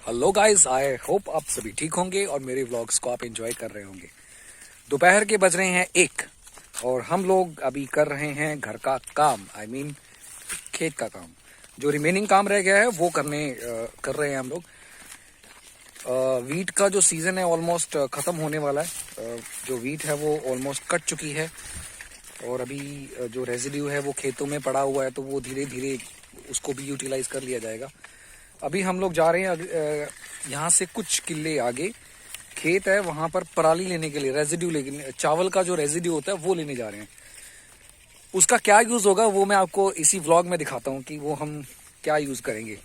Hello guys, I hope आप सभी ठीक होंगे और मेरे व्लॉग्स को आप एंजॉय कर रहे होंगे। दोपहर के बज रहे हैं 1 और हम लोग अभी कर रहे हैं घर का काम, आई मीन खेत का काम। जो रिमेनिंग काम रह गया है वो कर रहे हैं हम लोग। वीट का जो सीजन है ऑलमोस्ट खत्म होने वाला है। जो वीट है वो ऑलमोस्ट कट चुकी है और अभी जो रेजिड्यू है वो खेतों में पड़ा हुआ है, तो वो धीरे धीरे उसको भी यूटिलाइज कर लिया जाएगा। अभी हम लोग जा रहे हैं यहाँ से कुछ किले आगे खेत है, वहां पर पराली लेने के लिए, रेजिड्यू लेने, चावल का जो रेजिड्यू होता है वो लेने जा रहे हैं। उसका क्या यूज होगा वो मैं आपको इसी व्लॉग में दिखाता हूँ कि वो हम क्या यूज करेंगे।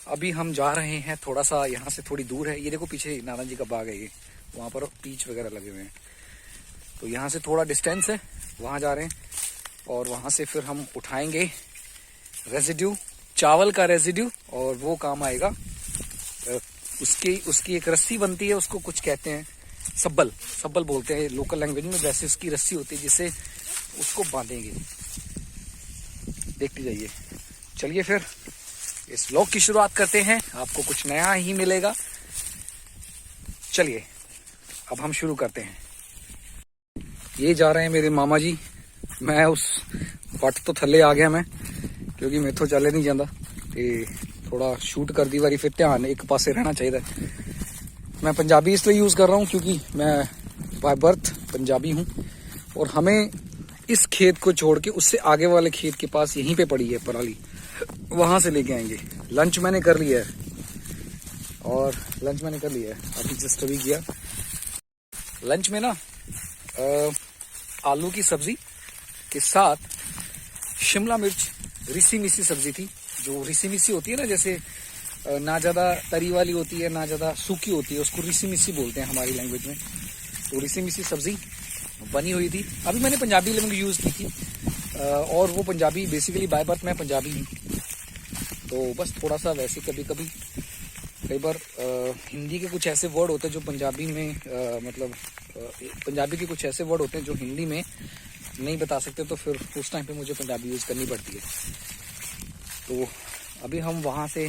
अभी हम जा रहे हैं थोड़ा सा, यहाँ से थोड़ी दूर है। ये देखो पीछे नाना जी का बाग है, ये वहां पर पीच वगैरह लगे हुए हैं, तो यहाँ से थोड़ा डिस्टेंस है, वहां जा रहे हैं और वहां से फिर हम उठाएंगे रेजिड्यू, चावल का रेजिड्यू, और वो काम आएगा। उसकी एक रस्सी बनती है, उसको कुछ कहते हैं सब्बल, सब्बल बोलते हैं लोकल लैंग्वेज में। वैसे उसकी रस्सी होती है जिससे उसको बांधेंगे। देखते जाइए। चलिए फिर इस व्लॉग की शुरुआत करते हैं, आपको कुछ नया ही मिलेगा। चलिए अब हम शुरू करते हैं। ये जा रहे हैं मेरे मामा जी। मैं उस पट तो थल्ले आ गया मैं, क्योंकि मेथों चले नहीं जाता ते थोड़ा शूट कर दी वारी, फिर ध्यान एक पासे रहना चाहिए। मैं पंजाबी इसलिए यूज कर रहा हूँ क्योंकि मैं बाय बर्थ पंजाबी हूँ और हमें इस खेत को छोड़ के उससे आगे वाले खेत के पास यहीं पे पड़ी है पराली, वहां से लेके आएंगे। लंच मैंने कर लिया है अभी जस्ट अभी किया। लंच में ना आलू की सब्जी के साथ शिमला मिर्च, रिसी मिसी सब्जी थी। जो रिसी मिसी होती है ना, जैसे ना ज्यादा तरी वाली होती है ना ज्यादा सूखी होती है, उसको रिसी मिसी बोलते हैं हमारी लैंग्वेज में। तो रिसी मिसी सब्जी बनी हुई थी। अभी मैंने पंजाबी लैंग्वेज यूज की थी और वो पंजाबी बेसिकली बाय बर्थ मैं पंजाबी हूँ, तो बस थोड़ा सा वैसे कभी कभी कई बार हिंदी के कुछ ऐसे वर्ड होते हैं जो पंजाबी में पंजाबी के कुछ ऐसे वर्ड होते हैं जो हिंदी में नहीं बता सकते, तो फिर उस टाइम पे मुझे पंजाबी यूज करनी पड़ती है। तो अभी हम वहाँ से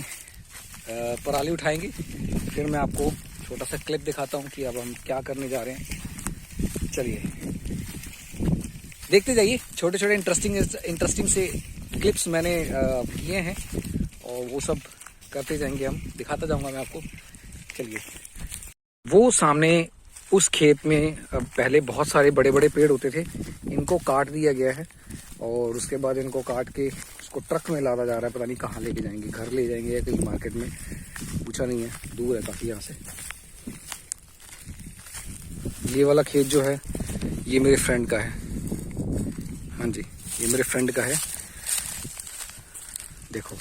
पराली उठाएंगे, फिर मैं आपको छोटा सा क्लिप दिखाता हूँ कि अब हम क्या करने जा रहे हैं। चलिए देखते जाइए। छोटे छोटे इंटरेस्टिंग से क्लिप्स मैंने किए हैं और वो सब करते जाएंगे, हम दिखाता जाऊंगा मैं आपको। चलिए। वो सामने उस खेत में पहले बहुत सारे बड़े बड़े पेड़ होते थे, इनको काट दिया गया है और उसके बाद इनको काट के उसको ट्रक में लादा जा रहा है। पता नहीं कहाँ लेके जाएंगे, घर ले जाएंगे या कहीं मार्केट में, पूछा नहीं है, दूर है काफी यहाँ से। ये वाला खेत जो है ये मेरे फ्रेंड का है। हाँ जी, ये मेरे फ्रेंड का है। देखो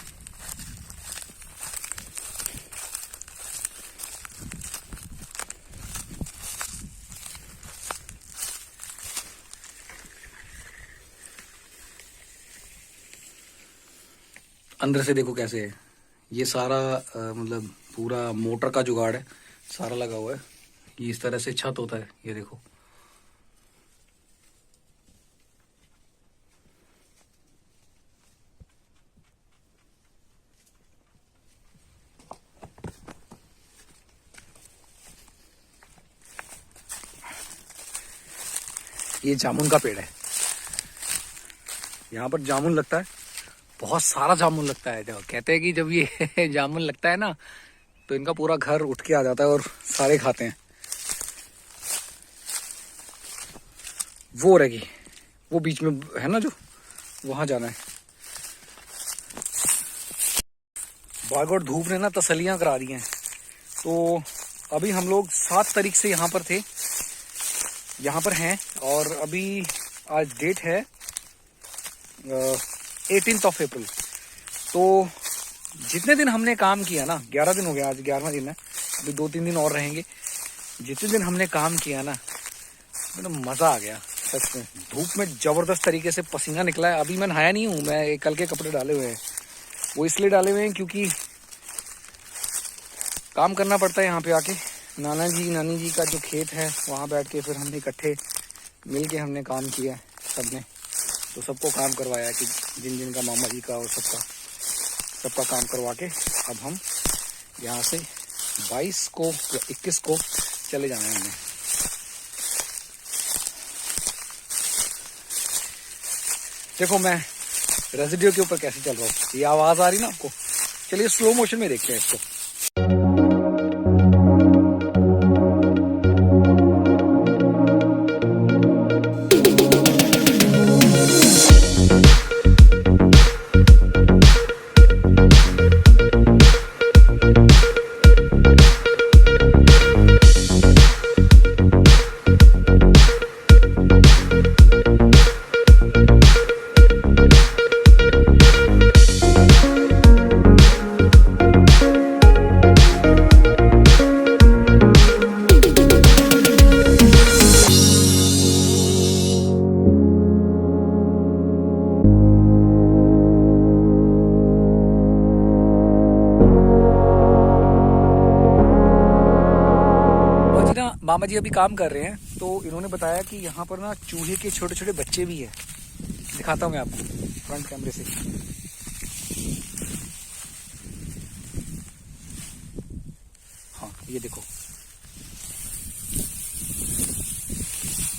अंदर से देखो कैसे है। ये सारा मतलब पूरा मोटर का जुगाड़ है, सारा लगा हुआ है। ये इस तरह से छत होता है, ये देखो। ये जामुन का पेड़ है, यहाँ पर जामुन लगता है, बहुत सारा जामुन लगता है। जब कहते हैं कि जब ये जामुन लगता है ना, तो इनका पूरा घर उठ के आ जाता है और सारे खाते हैं। वो रहेगी, वो बीच में है ना, जो वहां जाना है। बाग और धूप ने ना तसल्लियां करा दी हैं। तो अभी हम लोग 7 तारीख से यहाँ पर हैं और अभी आज डेट है 18th of April। तो जितने दिन हमने काम किया ना, 11 दिन हो गया, आज 11वां दिन है, अभी 2-3 दिन और रहेंगे। जितने दिन हमने काम किया ना, तो मजा आ गया सच में। धूप में जबरदस्त तरीके से पसीना निकला है। अभी मैं नहाया नहीं हूँ, मैं कल के कपड़े डाले हुए हैं। वो इसलिए डाले हुए हैं क्योंकि काम करना पड़ता है यहाँ पे आके। नाना जी नानी जी का जो खेत है वहाँ बैठ के फिर हमने इकट्ठे मिल के हमने काम किया सबने, तो सबको काम करवाया कि जिन जिन का मामा जी का और सबका काम करवा के अब हम यहाँ से 22 को या 21 को चले जाना है हमें। देखो मैं रेसिड्यू के ऊपर कैसे चल रहा हूँ, ये आवाज आ रही ना आपको। चलिए स्लो मोशन में देखते हैं इसको। मामा जी अभी काम कर रहे हैं, तो इन्होंने बताया कि यहाँ पर ना चूहे के छोटे छोटे बच्चे भी हैं। दिखाता हूँ मैं आपको फ्रंट कैमरे से। हाँ ये देखो,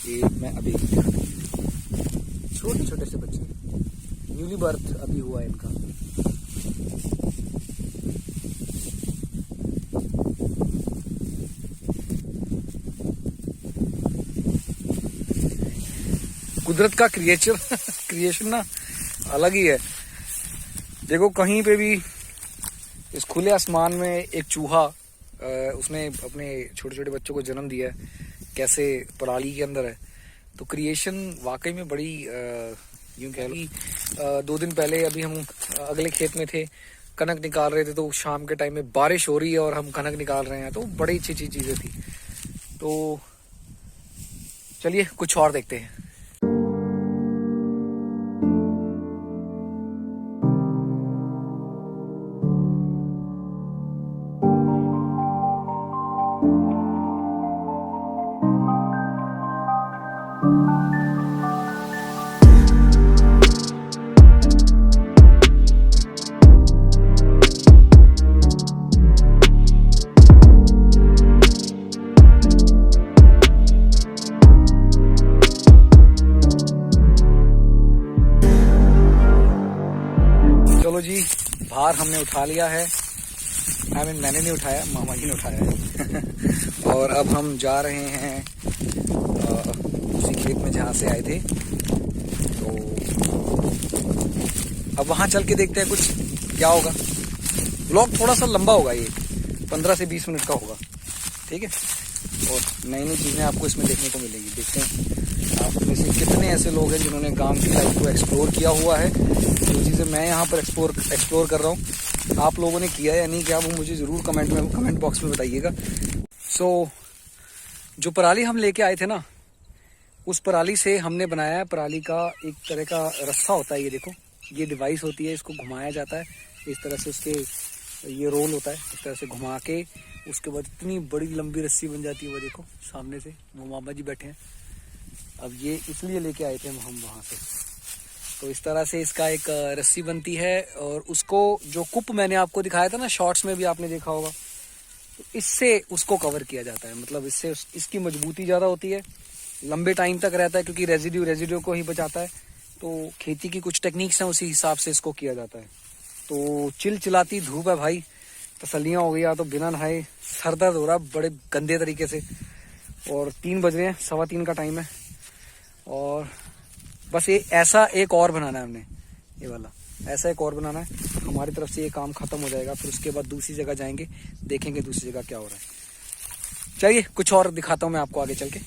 ये मैं अभी छोटे छोटे से बच्चे, न्यूली बर्थ अभी हुआ है इनका। कुदरत का क्रिएशन ना अलग ही है। देखो कहीं पे भी इस खुले आसमान में एक चूहा उसने अपने छोटे छोटे बच्चों को जन्म दिया है, कैसे पराली के अंदर है। तो क्रिएशन वाकई में बड़ी यूं कह लो। 2 दिन पहले अभी हम अगले खेत में थे, कनक निकाल रहे थे, तो शाम के टाइम में बारिश हो रही है और हम कनक निकाल रहे हैं, तो बड़ी अच्छी अच्छी चीजें थी। तो चलिए कुछ और देखते हैं। चलो जी, भार हमने उठा लिया है। मैंने नहीं उठाया, मामा जी ने उठाया है। और अब हम जा रहे हैं उसी खेत में जहाँ से आए थे। तो अब वहाँ चल के देखते हैं कुछ क्या होगा। व्लॉग थोड़ा सा लंबा होगा, ये 15 से 20 मिनट का होगा, ठीक है। और नई नई चीज़ें आपको इसमें देखने को मिलेंगी। देखते हैं आप में से कितने ऐसे लोग हैं जिन्होंने गांव की लाइफ को एक्सप्लोर किया हुआ है। जो चीज़ें मैं यहाँ पर एक्सप्लोर कर रहा हूँ, आप लोगों ने किया या नहीं किया, वो मुझे ज़रूर कमेंट बॉक्स में बताइएगा। सो जो पराली हम लेके आए थे ना, उस पराली से हमने बनाया है पराली का एक तरह का रस्सा होता है। ये देखो, ये डिवाइस होती है, इसको घुमाया जाता है इस तरह से, उसके ये रोल होता है, इस तरह से घुमा के उसके बाद इतनी बड़ी लंबी रस्सी बन जाती है। वो देखो सामने से वो मामा जी बैठे हैं। अब ये इसलिए लेके आए थे हम वहाँ से। तो इस तरह से इसका एक रस्सी बनती है, और उसको जो कुप मैंने आपको दिखाया था ना, शॉर्ट्स में भी आपने देखा होगा, तो इससे उसको कवर किया जाता है। मतलब इससे इसकी मजबूती ज़्यादा होती है, लंबे टाइम तक रहता है, क्योंकि रेजिड्यू को ही बचाता है। तो खेती की कुछ टेक्निक्स हैं, उसी हिसाब से इसको किया जाता है। तो चिलचिलाती धूप है भाई, तसल्लियाँ हो गया, तो बिना नहाए सर दर्द हो रहा बड़े गंदे तरीके से। और 3 बज रहे हैं, 3:15 का टाइम है। और बस ये ऐसा एक और बनाना है हमने, ये वाला ऐसा एक और बनाना है। हमारी तरफ से ये काम खत्म हो जाएगा, फिर उसके बाद दूसरी जगह जाएंगे, देखेंगे दूसरी जगह क्या हो रहा है। चलिए कुछ और दिखाता हूँ मैं आपको आगे चल के।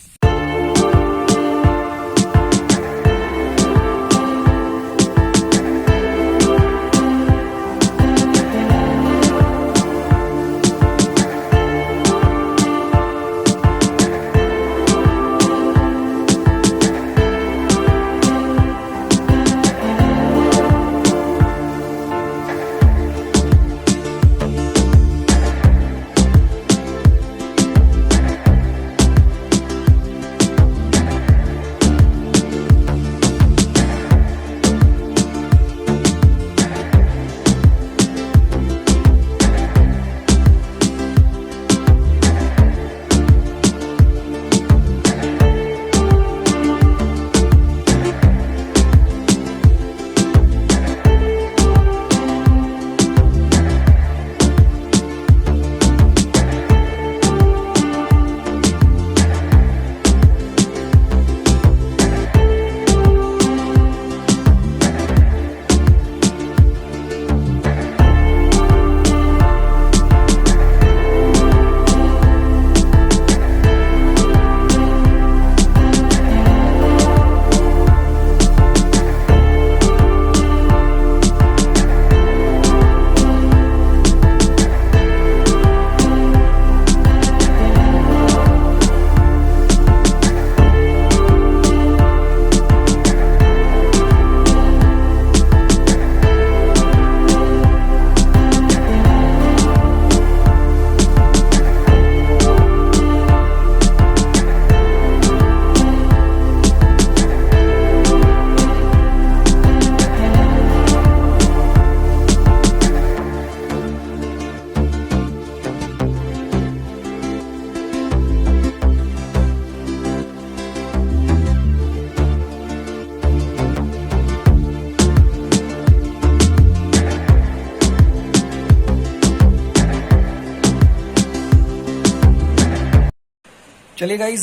चलिए गाइज,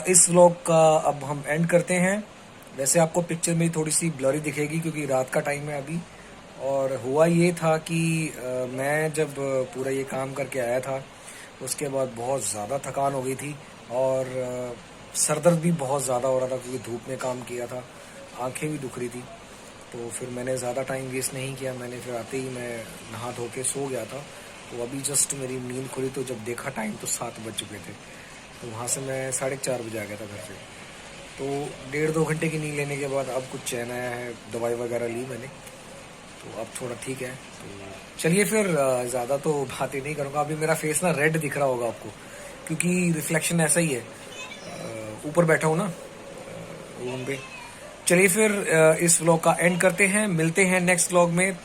इस व्लॉग का अब हम एंड करते हैं। वैसे आपको पिक्चर में थोड़ी सी ब्लरी दिखेगी क्योंकि रात का टाइम है अभी। और हुआ ये था कि मैं जब पूरा ये काम करके आया था उसके बाद बहुत ज़्यादा थकान हो गई थी और सर दर्द भी बहुत ज़्यादा हो रहा था क्योंकि धूप में काम किया था, आंखें भी दुख रही थी। तो फिर मैंने ज़्यादा टाइम वेस्ट नहीं किया, मैंने फिर आते ही मैं नहा धो के सो गया था। तो अभी जस्ट मेरी नींद खुली तो जब देखा टाइम तो 7 बज चुके थे। तो वहाँ से मैं 4:30 बजे आ गया था घर से। तो 1.5-2 घंटे की नींद लेने के बाद अब कुछ चैन आया है, दवाई वगैरह ली मैंने, तो अब थोड़ा ठीक है। तो चलिए फिर ज़्यादा तो बातें नहीं करूँगा। अभी मेरा फेस ना रेड दिख रहा होगा आपको क्योंकि रिफ्लेक्शन ऐसा ही है, ऊपर बैठा हूँ ना रूम पे। चलिए फिर इस व्लॉग का एंड करते हैं, मिलते हैं नेक्स्ट व्लॉग में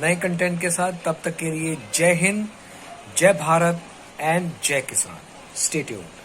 नए कंटेंट के साथ। तब तक के लिए जय हिंद, जय भारत एंड जय किसान। Stay tuned.